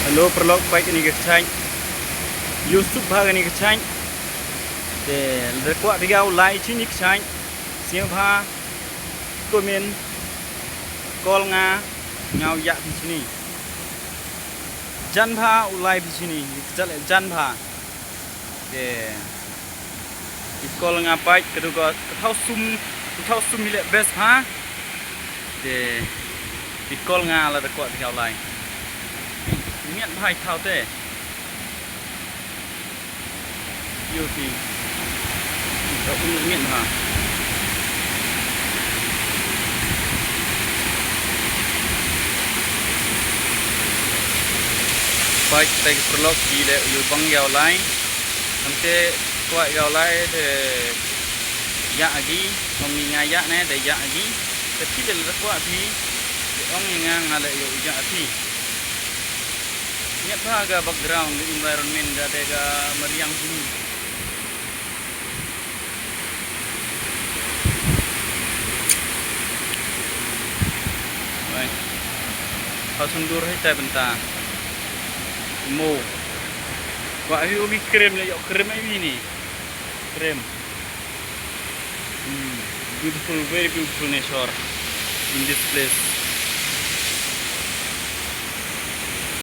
Halo perlok baik ini kecang Yusuf bhag ini kecang de lekwa bigau lai chini kecang siang pha komen kol nga ngau yak di sini jan pha ulai di sini jan pha de kol nga pai kedua thau sum ile best pha de kol nga la lekwa bigau lai miệng hai thao tê yêu thì đậu miệng hả baik tay perlok di le yêu bang gao lai nanti kuat gao lai de ya lagi mengingat ya ne de ya lagi tapi le kuat thì ông ngang ngale yêu ya thì Ingat bahagia background di environment ada ga meriang sini. Baik. Kau sundur hai bentar. Mo. Wah, ini ubi krem le, krem ini ni. Krem. Beautiful, very beautiful nature in this place.